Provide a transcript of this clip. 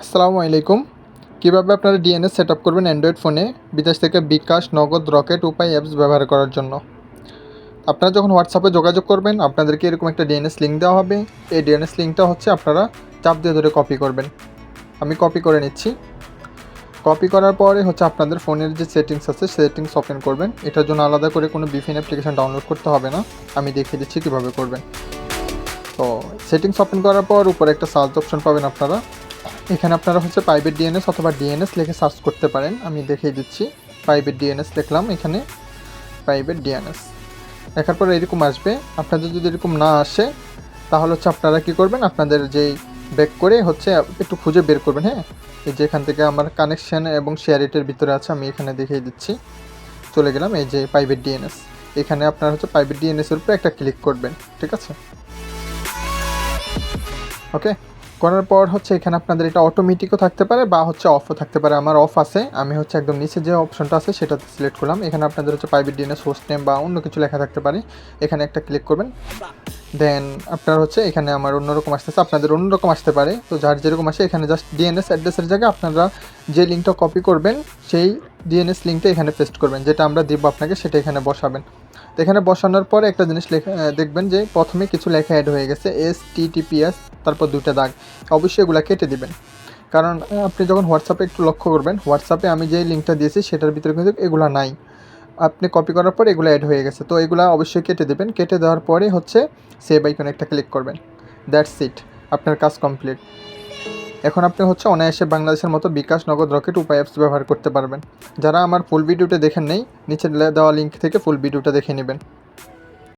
আসসালামু আলাইকুম। কীভাবে আপনারা ডিএনএস সেট আপ করবেন অ্যান্ড্রয়েড ফোনে বিদেশ থেকে বিকাশ, নগদ, রকেট, উপায় অ্যাপস ব্যবহার করার জন্য। আপনারা যখন হোয়াটসঅ্যাপে যোগাযোগ করবেন আপনাদেরকে এরকম একটা ডিএনএস লিঙ্ক দেওয়া হবে। এই ডিএনএস লিঙ্কটা হচ্ছে আপনারা চাপ দিয়ে ধরে কপি করবেন। আমি কপি করে নিচ্ছি। কপি করার পরে হচ্ছে আপনাদের ফোনের যে সেটিংস আছে সেটিংস ওপেন করবেন। এটার জন্য আলাদা করে কোনো বিপিএন অ্যাপ্লিকেশন ডাউনলোড করতে হবে না। আমি দেখিয়ে দিচ্ছি কীভাবে করবেন। তো সেটিংস ওপেন করার পর উপরে একটা সার্চ অপশন পাবেন আপনারা। এখানে আপনারা হচ্ছে প্রাইভেট ডিএনএস অথবা ডিএনএস লিখে সার্চ করতে পারেন। আমি দেখিয়ে দিচ্ছি। প্রাইভেট ডিএনএস লিখলাম এখানে, প্রাইভেট ডিএনএস লেখার পরে এরকম আসবে। আপনাদের যদি এরকম না আসে তাহলে হচ্ছে আপনারা কী করবেন, আপনাদের যেই ব্যাক করে হচ্ছে একটু খুঁজে বের করবেন। হ্যাঁ, এই যে এখান থেকে আমার কানেকশান এবং শেয়ার ইটের ভিতরে আছে, আমি এখানে দেখিয়ে দিচ্ছি। চলে গেলাম এই যে প্রাইভেট ডিএনএস। এখানে আপনারা হচ্ছে প্রাইভেট ডিএনএসের উপরে একটা ক্লিক করবেন। ঠিক আছে, ওকে। করার পর হচ্ছে এখানে আপনাদের এটা অটোমেটিকও থাকতে পারে বা হচ্ছে অফও থাকতে পারে। আমার অফ আছে, আমি হচ্ছে একদম নিচে যে অপশনটা আছে সেটাতে সিলেক্ট করলাম। এখানে আপনাদের হচ্ছে প্রাইভেট ডিএনএস হোস্ট নেম বা অন্য কিছু লেখা থাকতে পারে। এখানে একটা ক্লিক করবেন। দেন আপনার হচ্ছে এখানে আমার অন্যরকম আসতেছে, আপনাদের অন্যরকম আসতে পারে। তো যার যেরকম আসে এখানে জাস্ট ডিএনএস অ্যাড্রেসের জায়গায় আপনারা যে লিঙ্কটা কপি করবেন সেই ডিএনএস লিঙ্কটা এখানে পেস্ট করবেন, যেটা আমরা দিব আপনাকে সেটা এখানে বসাবেন। তো এখানে বসানোর পরে একটা জিনিস দেখবেন যে প্রথমে কিছু লেখা অ্যাড হয়ে গেছে, HTTPS, তারপর 2টা দাগ। অবশ্যই এগুলো কেটে দিবেন, কারণ আপনি যখন হোয়াটসঅ্যাপে একটু লক্ষ্য করবেন, হোয়াটসঅ্যাপে আমি যে লিঙ্কটা দিয়েছি সেটার ভিতরে কিন্তু এগুলো নাই। আপনি কপি করার পর এগুলো অ্যাড হয়ে গেছে, তো এগুলো অবশ্যই কেটে দেবেন। কেটে দেওয়ার পরে হচ্ছে সেভ আইকনে একটা ক্লিক করবেন। দ্যাটস ইট, আপনার কাজ কমপ্লিট। এখন আপনি হচ্ছে অনায়াসে বাংলাদেশের মতো বিকাশ, নগদ, রকেট, উপায় অ্যাপস ব্যবহার করতে পারবেন। যারা আমার ফুল ভিডিওটা দেখেন নেই, নিচে দেওয়া লিঙ্ক থেকে ফুল ভিডিওটা দেখে নেবেন।